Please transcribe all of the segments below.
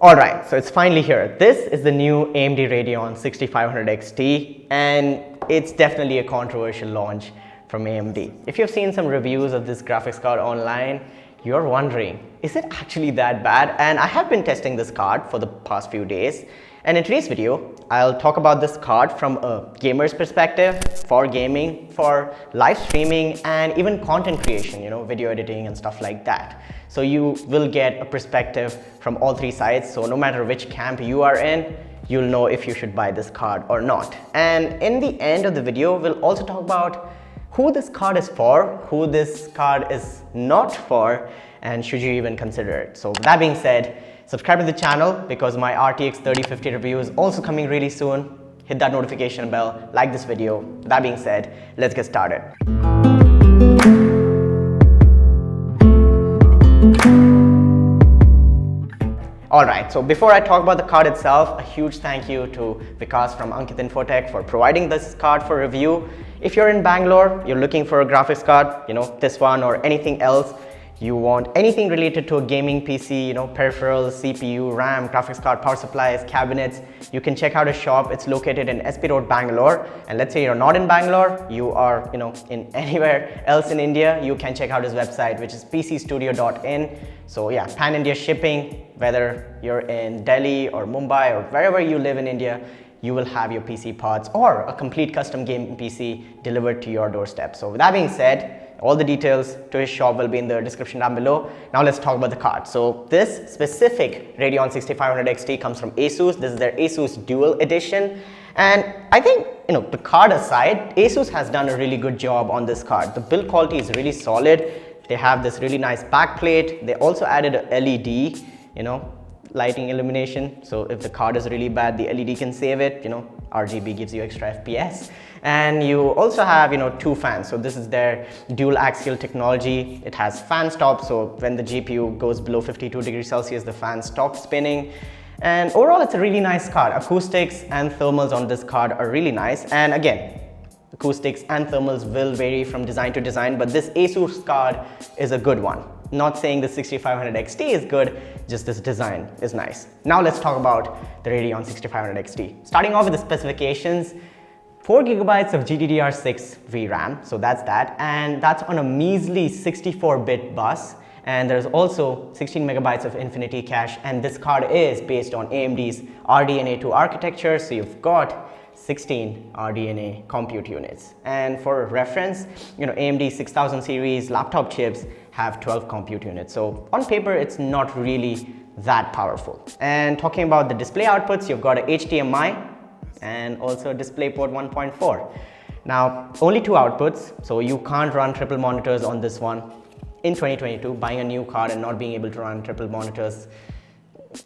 Alright, so it's finally here. This is the new AMD Radeon 6500 XT, and it's definitely a controversial launch from AMD. If you've seen some reviews of this graphics card online, you're wondering, is it actually that bad? And I have been testing this card for the past few days. And in today's video, I'll talk about this card from a gamer's perspective, for gaming, for live streaming, and even content creation, video editing and stuff like that. So you will get a perspective from all three sides. So no matter which camp you are in, you'll know if you should buy this card or not. And in the end of the video, we'll also talk about who this card is for, who this card is not for, and should you even consider it. So with that being said, subscribe to the channel because my RTX 3050 review is also coming really soon. Hit that notification bell, like this video. With that being said, let's get started. Alright, so before I talk about the card itself, a huge thank you to VIVEK from Ankit Infotech for providing this card for review. If you're in Bangalore, you're looking for a graphics card, this one or anything else, you want anything related to a gaming PC, peripherals, CPU, RAM, graphics card, power supplies, cabinets, you can check out a shop. It's located in SP Road, Bangalore. And let's say you're not in Bangalore, you are, in anywhere else in India, you can check out his website, which is pcstudio.in. So yeah, pan-India shipping, whether you're in Delhi or Mumbai or wherever you live in India, you will have your PC parts or a complete custom game PC delivered to your doorstep. So with that being said, all the details to his shop will be in the description down below. Now let's talk about the card. So this specific Radeon 6500 XT comes from ASUS. This is their ASUS Dual Edition. And I think, the card aside, ASUS has done a really good job on this card. The build quality is really solid. They have this really nice backplate. They also added a LED, lighting illumination. So if the card is really bad, the LED can save it. RGB gives you extra FPS. And you also have, two fans. So this is their dual axial technology. It has fan stop. So when the GPU goes below 52 degrees Celsius, the fan stops spinning. And overall, it's a really nice card. Acoustics and thermals on this card are really nice. And again, acoustics and thermals will vary from design to design, but this ASUS card is a good one. Not saying the 6500 XT is good, just this design is nice. Now let's talk about the Radeon 6500 XT. Starting off with the specifications, 4 gigabytes of GDDR6 VRAM, so that's that, and that's on a measly 64-bit bus. And there's also 16 megabytes of Infinity cache, and this card is based on AMD's RDNA 2 architecture, so you've got 16 RDNA compute units. And for reference, AMD 6000 series laptop chips have 12 compute units. So on paper, it's not really that powerful. And talking about the display outputs, you've got a HDMI and also DisplayPort 1.4. Now, only two outputs, so you can't run triple monitors on this one. In 2022, buying a new card and not being able to run triple monitors,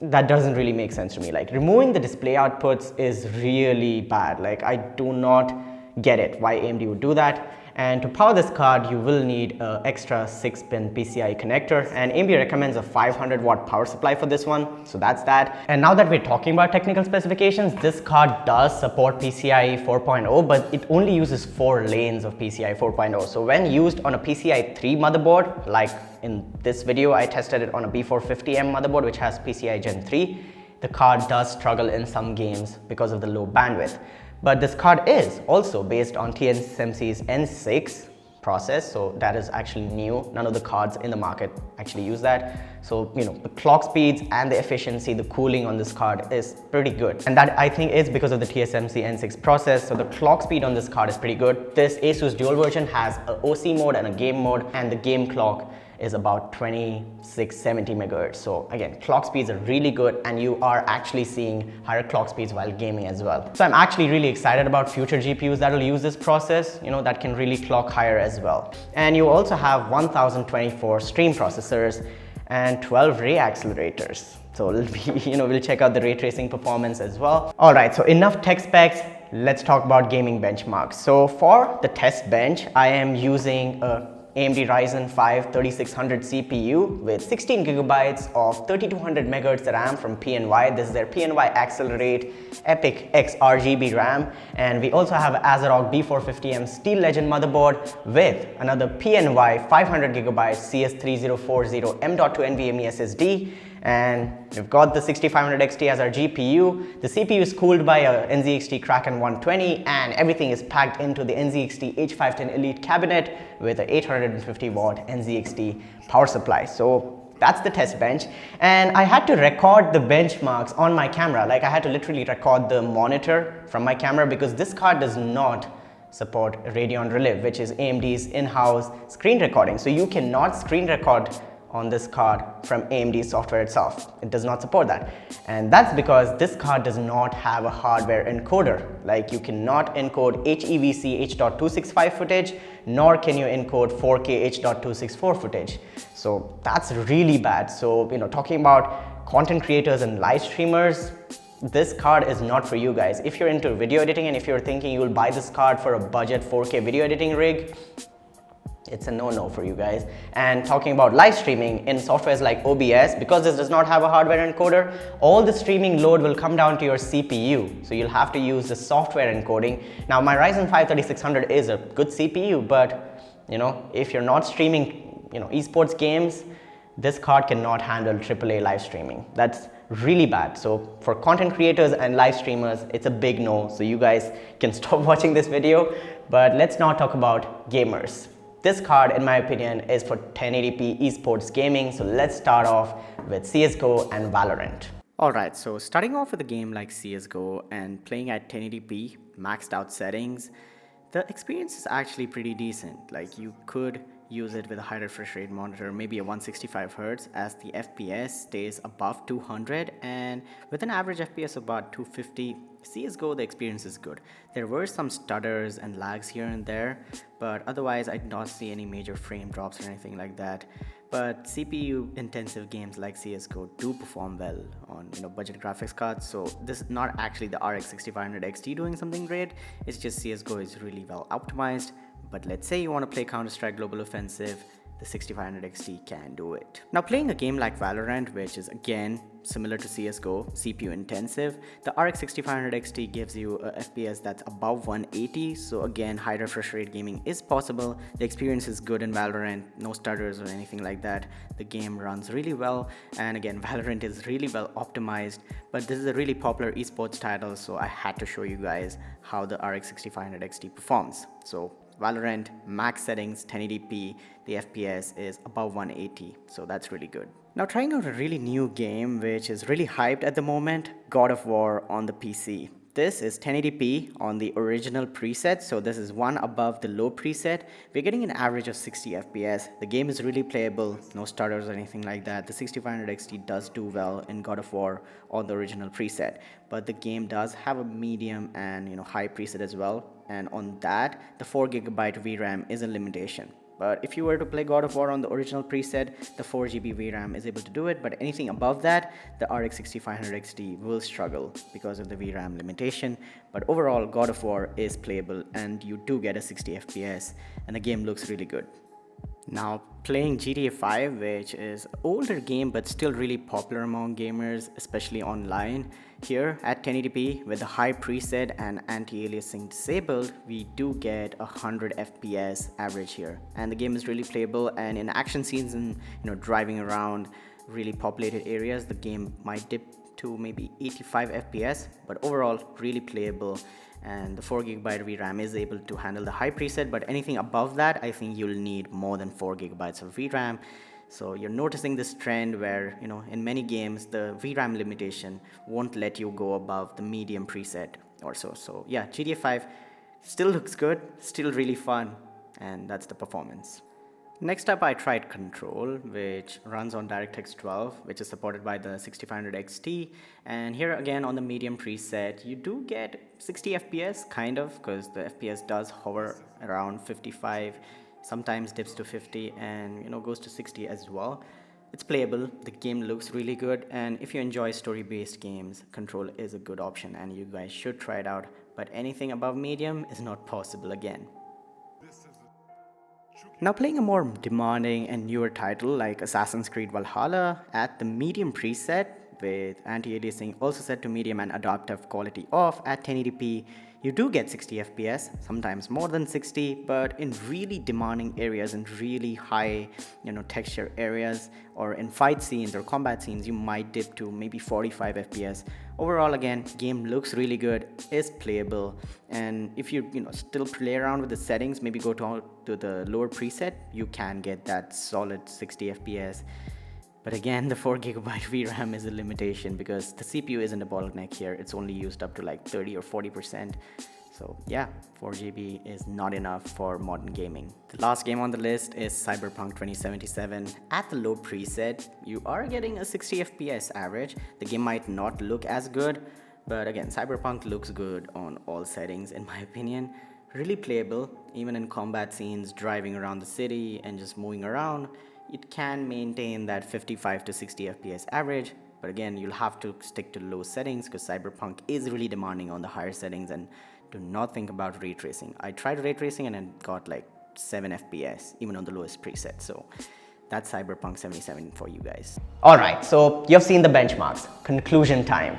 that doesn't really make sense to me. Like, removing the display outputs is really bad. Like, I do not get it why AMD would do that. And to power this card, you will need an extra 6-pin PCIe connector, and AMD recommends a 500-watt power supply for this one. So that's that. And now that we're talking about technical specifications, this card does support PCIe 4.0, but it only uses 4 lanes of PCIe 4.0. So when used on a PCIe 3 motherboard, like in this video, I tested it on a B450M motherboard, which has PCIe Gen 3, the card does struggle in some games because of the low bandwidth. But this card is also based on TSMC's N6 process, so that is actually new. None of the cards in the market actually use that. So, the clock speeds and the efficiency, the cooling on this card is pretty good. And that, I think, is because of the TSMC N6 process. So the clock speed on this card is pretty good. This ASUS Dual version has an OC mode and a game mode, and the game clock is about 2670 megahertz. So again, clock speeds are really good, and you are actually seeing higher clock speeds while gaming as well. So I'm actually really excited about future GPUs that will use this process, that can really clock higher as well. And you also have 1024 stream processors and 12 ray accelerators. So we'll check out the ray tracing performance as well. All right, so enough tech specs. Let's talk about gaming benchmarks. So for the test bench, I am using a AMD Ryzen 5 3600 CPU with 16 gigabytes of 3200 megahertz RAM from PNY. This is their PNY Accelerate Epic X RGB RAM. And we also have ASRock B450M Steel Legend motherboard with another PNY 500 gigabytes CS3040 M.2 NVMe SSD. And we've got the 6500 XT as our GPU. The CPU is cooled by a NZXT Kraken 120, and everything is packed into the NZXT H510 Elite cabinet with a 850 watt NZXT power supply. So that's the test bench, and I had to record the benchmarks on my camera. Like, I had to literally record the monitor from my camera because this card does not support Radeon Relive, which is AMD's in-house screen recording. So you cannot screen record on this card from AMD software itself. It does not support that. And that's because this card does not have a hardware encoder. Like, you cannot encode HEVC H.265 footage, nor can you encode 4K H.264 footage. So that's really bad. So, talking about content creators and live streamers, this card is not for you guys. If you're into video editing and if you're thinking you'll buy this card for a budget 4K video editing rig, it's a no-no for you guys. And talking about live streaming in softwares like OBS, because this does not have a hardware encoder, all the streaming load will come down to your CPU. So you'll have to use the software encoding. Now, my Ryzen 5 3600 is a good CPU, but if you're not streaming, esports games, this card cannot handle AAA live streaming. That's really bad. So for content creators and live streamers, it's a big no. So you guys can stop watching this video. But let's now talk about gamers. This card, in my opinion, is for 1080p esports gaming. So let's start off with CSGO and Valorant. Alright, so starting off with a game like CSGO and playing at 1080p maxed out settings, the experience is actually pretty decent. Like, you could use it with a high refresh rate monitor, maybe a 165Hz, as the FPS stays above 200, and with an average FPS of about 250, CSGO, the experience is good. There were some stutters and lags here and there, but otherwise I did not see any major frame drops or anything like that. But CPU intensive games like CSGO do perform well on budget graphics cards. So this is not actually the RX 6500 XT doing something great, it's just CSGO is really well optimized. But let's say you want to play Counter-Strike Global Offensive, the 6500 XT can do it. Now, playing a game like Valorant, which is again similar to CSGO, CPU intensive, the RX 6500 XT gives you a FPS that's above 180. So again, high refresh rate gaming is possible. The experience is good in Valorant, no stutters or anything like that. The game runs really well, and again, Valorant is really well optimized. But this is a really popular esports title, so I had to show you guys how the RX 6500 XT performs. So Valorant, max settings, 1080p, the FPS is above 180, so that's really good. Now, trying out a really new game which is really hyped at the moment, God of War on the PC. This is 1080p on the original preset, so this is one above the low preset. We're getting an average of 60 FPS. The game is really playable, no stutters or anything like that. The 6500 XT does do well in God of War on the original preset, but the game does have a medium and high preset as well. And on that, the 4GB VRAM is a limitation. But if you were to play God of War on the original preset, the 4GB VRAM is able to do it. But anything above that, the RX 6500 XT will struggle because of the VRAM limitation. But overall, God of War is playable, and you do get a 60 FPS, and the game looks really good. Now, playing GTA 5, which is an older game but still really popular among gamers, especially online. Here at 1080p with the high preset and anti-aliasing disabled, we do get 100 FPS average here, and the game is really playable. And in action scenes and driving around really populated areas, the game might dip to maybe 85 FPS, but overall really playable. And the 4GB VRAM is able to handle the high preset, but anything above that, I think you'll need more than 4GB of VRAM. So you're noticing this trend where, in many games, the VRAM limitation won't let you go above the medium preset or so. So yeah, GTA 5 still looks good, still really fun, and that's the performance. Next up, I tried Control, which runs on DirectX 12, which is supported by the 6500 XT. And here again on the medium preset, you do get 60 FPS, kind of, because the FPS does hover around 55, sometimes dips to 50, and goes to 60 as well. It's playable, the game looks really good, and if you enjoy story-based games, Control is a good option, and you guys should try it out. But anything above medium is not possible again. Now, playing a more demanding and newer title like Assassin's Creed Valhalla at the medium preset, with anti-aliasing also set to medium and adaptive quality off at 1080p, you do get 60 FPS, sometimes more than 60, but in really demanding areas, in really high, texture areas, or in fight scenes or combat scenes, you might dip to maybe 45 FPS. Overall, again, game looks really good, is playable, and if you still play around with the settings, maybe go to the lower preset, you can get that solid 60 FPS. But again, the 4GB VRAM is a limitation because the CPU isn't a bottleneck here. It's only used up to like 30 or 40%. So yeah, 4GB is not enough for modern gaming. The last game on the list is Cyberpunk 2077. At the low preset, you are getting a 60 FPS average. The game might not look as good, but again, Cyberpunk looks good on all settings in my opinion. Really playable, even in combat scenes, driving around the city and just moving around. It can maintain that 55 to 60 FPS average, but again, you'll have to stick to low settings because Cyberpunk is really demanding on the higher settings, and do not think about ray tracing. I tried ray tracing and it got like 7 FPS, even on the lowest preset. So that's Cyberpunk 77 for you guys. Alright, so you've seen the benchmarks. Conclusion time.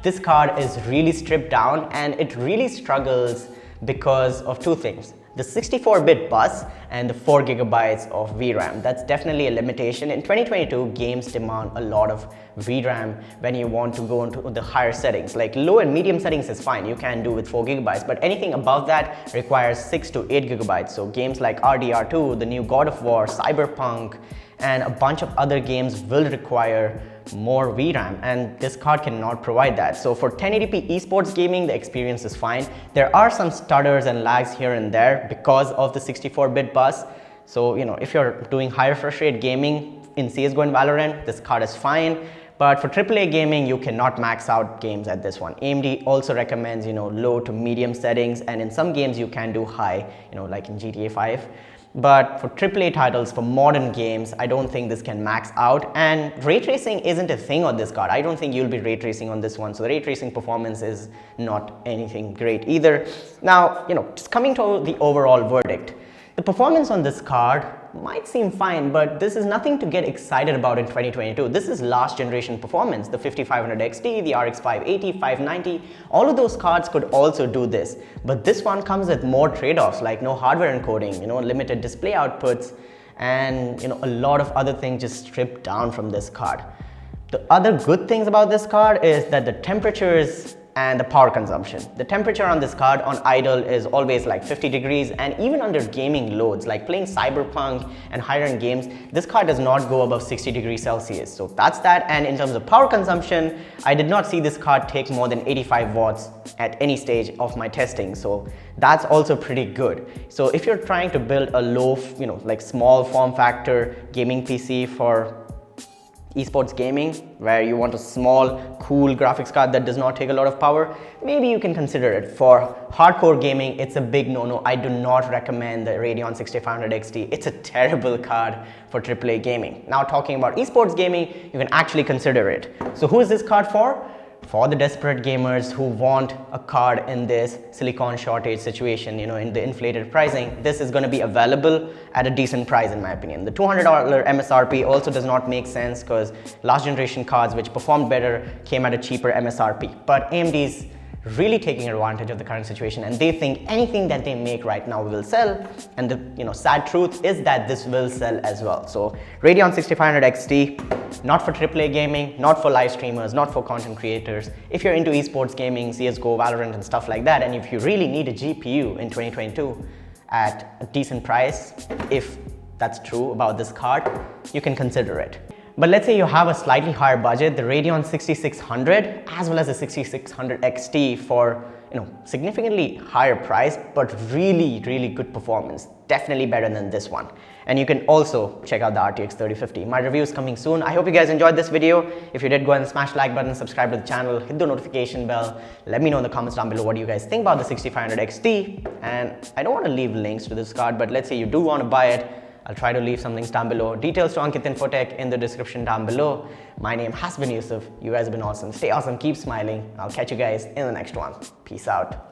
This card is really stripped down and it really struggles because of two things. The 64-bit bus and the 4GB of VRAM. That's definitely a limitation. In 2022, games demand a lot of VRAM when you want to go into the higher settings. Like low and medium settings is fine, you can do with 4GB, but anything above that requires 6 to 8GB. So games like RDR2, the new God of War, Cyberpunk, and a bunch of other games will require more VRAM, and this card cannot provide that. So for 1080p esports gaming, the experience is fine. There are some stutters and lags here and there because of the 64-bit bus. So if you're doing high refresh rate gaming in CSGO and Valorant, this card is fine. But for AAA gaming, you cannot max out games at this one. AMD also recommends low to medium settings, and in some games you can do high, like in GTA 5. But for AAA titles, for modern games, I don't think this can max out, and ray tracing isn't a thing on this card. I don't think you'll be ray tracing on this one, so the ray tracing performance is not anything great either. Now, just coming to the overall verdict, the performance on this card might seem fine, but this is nothing to get excited about in 2022. This is last generation performance. The 5500 XT, the RX 580, 590, all of those cards could also do this. But this one comes with more trade-offs like no hardware encoding, limited display outputs, and a lot of other things just stripped down from this card. The other good things about this card is that the temperatures and the power consumption. The temperature on this card on idle is always like 50 degrees, and even under gaming loads like playing Cyberpunk and higher end games, this card does not go above 60 degrees Celsius. So that's that. And in terms of power consumption, I did not see this card take more than 85 watts at any stage of my testing. So that's also pretty good. So if you're trying to build a low, like small form factor gaming PC for esports gaming, where you want a small, cool graphics card that does not take a lot of power, maybe you can consider it. For hardcore gaming, it's a big no-no. I do not recommend the Radeon 6500 XT. It's a terrible card for AAA gaming. Now talking about esports gaming, you can actually consider it. So who is this card for? For the desperate gamers who want a card in this silicon shortage situation, in the inflated pricing. This is going to be available at a decent price in my opinion. The $200 MSRP also does not make sense because last generation cards which performed better came at a cheaper MSRP. But AMD's really taking advantage of the current situation, and they think anything that they make right now will sell, and the sad truth is that this will sell as well. So Radeon 6500 XT, not for AAA gaming, not for live streamers, not for content creators. If you're into esports gaming, CSGO, Valorant and stuff like that, and if you really need a GPU in 2022 at a decent price, if that's true about this card, you can consider it. But let's say you have a slightly higher budget, the Radeon 6600 as well as the 6600 XT for significantly higher price, but really good performance. Definitely better than this one. And you can also check out the RTX 3050. My review is coming soon. I hope you guys enjoyed this video. If you did, go ahead and smash the like button, subscribe to the channel, hit the notification bell. Let me know in the comments down below what you guys think about the 6500 XT. And I don't want to leave links to this card, but let's say you do want to buy it, I'll try to leave some links down below. Details to Ankit Infotech in the description down below. My name has been Yusuf. You guys have been awesome. Stay awesome. Keep smiling. I'll catch you guys in the next one. Peace out.